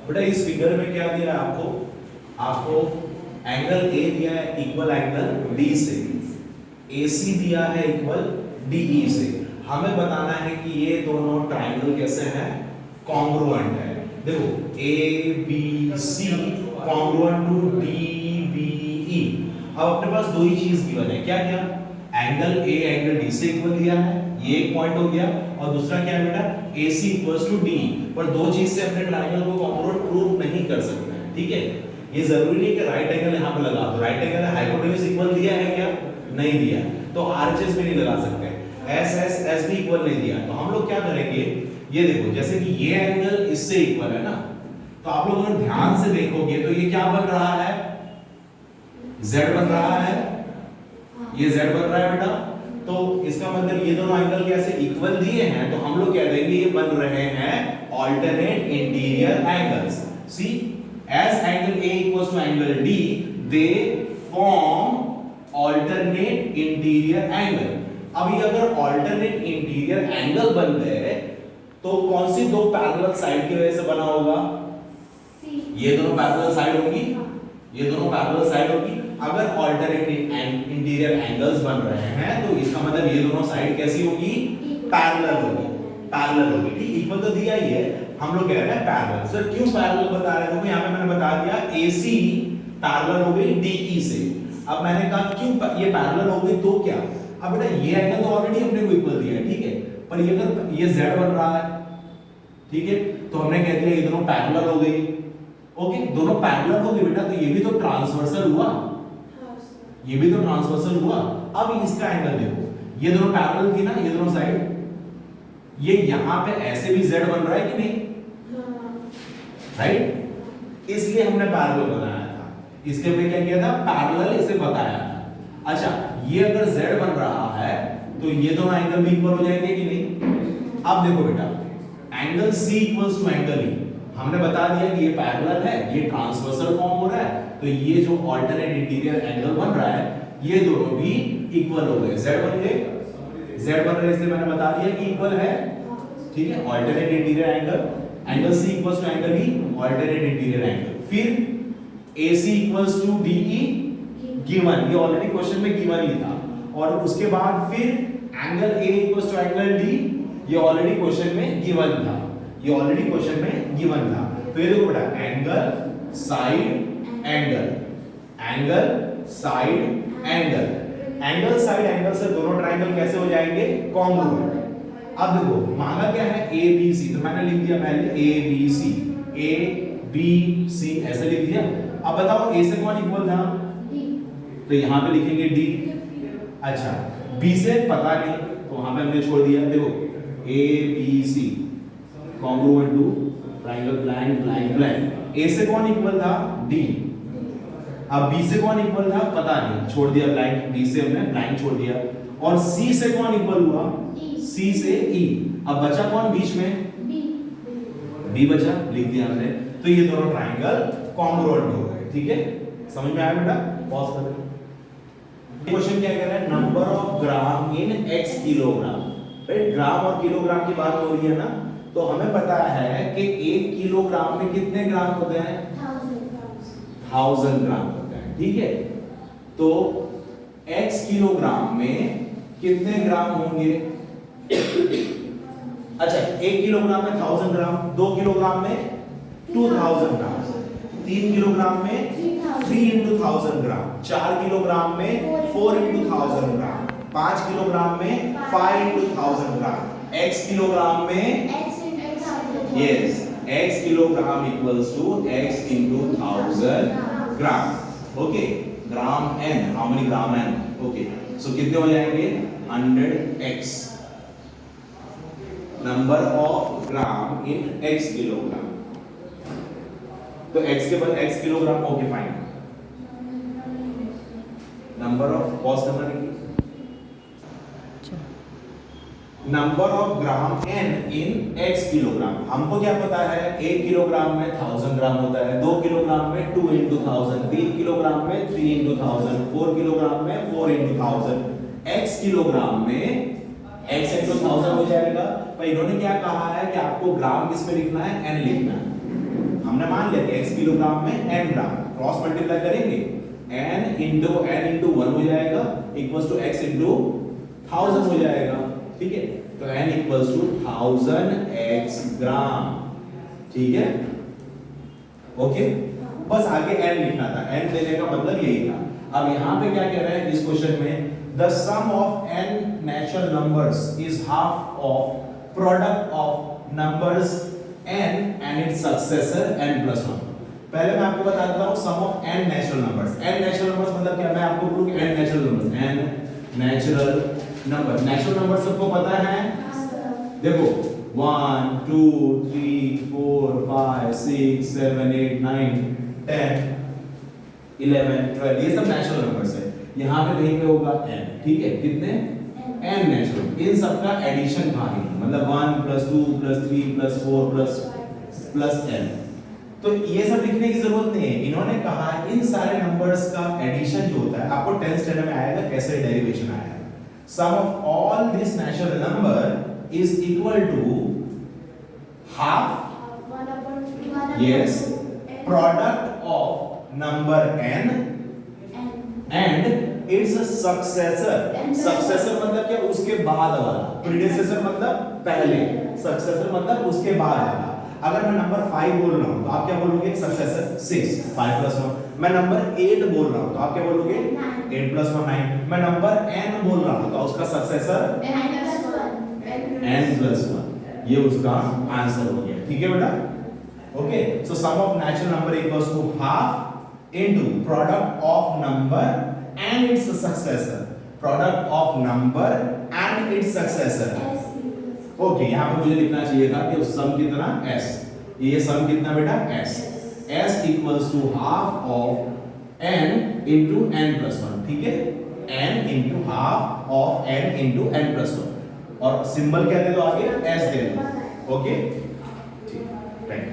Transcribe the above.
बेटा इस फिगर में क्या दिया है आपको, आपको एंगल ए दिया है इक्वल एंगल डी से, AC दिया है इक्वल DE से। हमें बताना है कि ये दोनों ट्राइंगल कैसे हैं, कॉन्ग्रुएंट है। देखो ABC कॉन्ग्रुएंट टू DBE। अब अपने पास दो ही चीज गिवन है, क्या क्या, एंगल A एंगल D से इक्वल दिया है, ये एक पॉइंट हो गया, और दूसरा क्या है बेटा, AC इक्वल्स टू DE। पर दो चीज से अपने ट्राइंगल को कॉन्ग्रुएंट प्रूव नहीं कर सकते हैं, ठीक है। ये जरूरी नहीं कि राइट एंगल यहां पे लगा दो, राइट एंगल हाइपोटेन्यूज इक्वल दिया है क्या, नहीं दिया, तो RHS भी नहीं लगा सकते, SS भी इक्वल नहीं दिया। तो हम लोग क्या करेंगे, ये देखो जैसे कि ये एंगल इससे इक्वल है ना, तो आप लोग अगर ध्यान से देखोगे तो ये क्या बन रहा है, Z बन रहा है, ये Z बन रहा है बेटा। तो इसका मतलब ये दोनों एंगल कैसे इक्वल दिए हैं, तो हम लोग कह देंगे ये बन रहे हैं alternate interior angles. C as angle A equals to angle D, they form alternate interior angle। अभी अगर alternate interior angle बन गए तो कौन सी दो पैरेलल साइड की वजह से बना होगा, ये दोनों पैरेलल साइड होगी, ये दोनों पैरेलल साइड होगी। अगर alternate interior angles बन रहे हैं तो इसका मतलब ये दोनों साइड कैसी होगी, पैरेलल होगी, पैरेलल होगी, ठीक। इक्वल तो दिया ही है, हम लोग कह रहे हैं पैरेलल। सर क्यों पैरेलल बता रहे हैं, यहाँ पे मैंने बता दिया AC पैरेलल हो गई DE से। अब मैंने कहा क्यों ये पैरेलल हो गई, तो क्या, अब बेटा ये एंगल तो ऑलरेडी हमने को इक्वल दिया है, ठीक है, पर ये अगर ये Z बन रहा है, ठीक है, तो हमने कह दिया ये दोनों पैरेलल हो गई। ओके, दोनों पैरेलल हो गए बेटा, तो ये भी तो ट्रांसवर्सल हुआ, ये भी तो ट्रांसवर्सल हुआ। अब इसका एंगल देखो, ये दोनों पैरेलल थी ना, ये दोनों साइड, ये यहां पे ऐसे भी Z बन रहा है कि नहीं, राइट, इसलिए हमने पैरेलल बनाया था, इसके पे क्या किया था, पैरेलल इसे बताया था। अच्छा, ये अगर Z बन रहा है तो ये दोनों एंगल भी इक्वल हो जाएंगे कि नहीं। अब देखो बेटा, angle C equals to angle E, हमने बता दिया कि ये पैरेलल है, ये ट्रांसवर्सल फॉर्म हो रहा है, तो ये जो अल्टरनेट इंटीरियर एंगल बन रहा है ये दोनों भी इक्वल हो गए, Z बन गए, Z बन रहे, इसलिए मैंने बता दिया कि इक्वल है, ठीक है। Alternate interior angle, angle C equals to angle E, alternate interior angle. फिर AC equals to DE given, ये ऑलरेडी क्वेश्चन में गिवन ही था, और उसके बाद फिर angle A equals to angle D, ये ऑलरेडी क्वेश्चन में गिवन था, ये ऑलरेडी क्वेश्चन में गिवन था। तो ये देखो बेटा, angle side angle, angle side angle, angle side angle से दोनों ट्रायंगल कैसे हो जाएंगे, कॉन्ग्रुएंट। अब देखो मांगा क्या है, ABC, तो मैंने लिख दिया पहले ABC, ABC ऐसे लिख दिया। अब बताओ A से कौन इक्वल था, तो यहां पे लिखेंगे D। अच्छा, B से पता नहीं, तो वहां पे हमने छोड़ दिया। देखो ABC congruent to triangle blank blank blank. A से कौन इक्वल था, D। अब B से कौन इक्वल था, पता नहीं, छोड़ दिया ब्लैंक, D से हमने ब्लैंक छोड़ दिया। और C से कौन इक्वल हुआ, C से E। अब बचा कौन बीच में, B बचा, लिख दिया हमने। तो ये दोनों ट्रायंगल कॉन्ग्रुएंट हो गए, ठीक है। समझ में आया बेटा, पॉज कर दो। क्वेश्चन क्या कह रहा है, number of gram in x kilogram, right, gram और किलोग्राम की बात हो रही है ना, तो हमें पता है कि 1 किलोग्राम में कितने ग्राम होते हैं, 1000 ग्राम होते हैं, ठीक है। तो x किलोग्राम में कितने ग्राम होंगे, अच्छा 1 किलोग्राम में 1000 ग्राम, 2 किलोग्राम में 2000 ग्राम, 3 किलोग्राम में 3 into 1000 ग्राम, 4 किलोग्राम में 4 into 1000 ग्राम, 5 किलोग्राम में 5 into 1000 ग्राम, x किलोग्राम में yes, x kilogram equals to x into 1000 gram. Okay, gram n, how many gram n, okay, so कितने हो जाएंगे, 100x, number of gram in x kilogram. तो x के बाद x kilogram, okay fine, number of cost करना है, number of gram n in x kilogram. हमको क्या पता है, 1 किलोग्राम में 1000 ग्राम होता है, 2 किलोग्राम में 2 into 1000, 3 किलोग्राम में 3 into 1000, 4 किलोग्राम में 4 into 1000, x किलोग्राम में x into 1000 हो जाएगा। पर इन्होंने क्या कहा है कि आपको ग्राम किस पे लिखना है, n लिखना है। हमने मान लिया कि x किलोग्राम में n ग्राम, क्रॉस मल्टीप्लाई करेंगे n इंटू n 1 हो जाएगा इक्वल्स टू x इंटू 1000 हो जाएगा, ठीक है। तो n इक्वल्स टू 1000 x ग्राम, ठीक है, ओके। बस आगे n लिखना था, n देने का मतलब यही था। अब यहाँ पे क्या कह रहा है इस क्वेश्चन में, the sum of n natural numbers is half of product of numbers n and its successor n plus 1। पहले मैं आपको बता देता हूँ sum of n natural numbers. n natural numbers मतलब क्या, मैं आपको बोलूँ n natural numbers, n natural number, natural number सबको पता है, देखो 1 2 3 4 5 6 7 8 9 10 11 12, ये सब नेचुरल नंबर्स है। यहाँ पे कहीं पे होगा n, ठीक है, कितने n नेचुरल, इन सब का एडिशन कहाँ है, मतलब 1 plus 2 plus 3 plus 4 plus n। तो ये सब लिखने की जरूरत नहीं है, इन्होंने कहा इन सारे नंबर्स का एडिशन जो होता है, आपको 10th स्टैंडर्ड में आएगा कैसे डेरिवेशन आया है। Sum of all this natural number is equal to half, yes, product of number n and its successor। successor मतलब क्या, उसके बाद वाला, predecessor मतलब पहले, successor मतलब उसके बाद वाला। अगर मैं नंबर 5 बोल रहा हूं तो आप क्या बोलोगे, सक्सेसर 6 5 प्लस 1। मैं नंबर 8 बोल रहा हूं तो आप क्या बोलोगे, 8 प्लस 1 9। मैं नंबर n बोल रहा हूं तो उसका सक्सेसर n प्लस 1। ये उसका आंसर हो गया, ठीक है बेटा, okay. So sum of natural number equals to half into product of number and its successor, product of number and its successor, okay. यहाँ पे मुझे लिखना चाहिए था कि सम कितना s, ये सम कितना बेटा s, s equals to half of n into n plus 1, ठीक है, n into half of n into n plus 1, और सिंबल क्या दे दो आगे, s दे दो, ओके।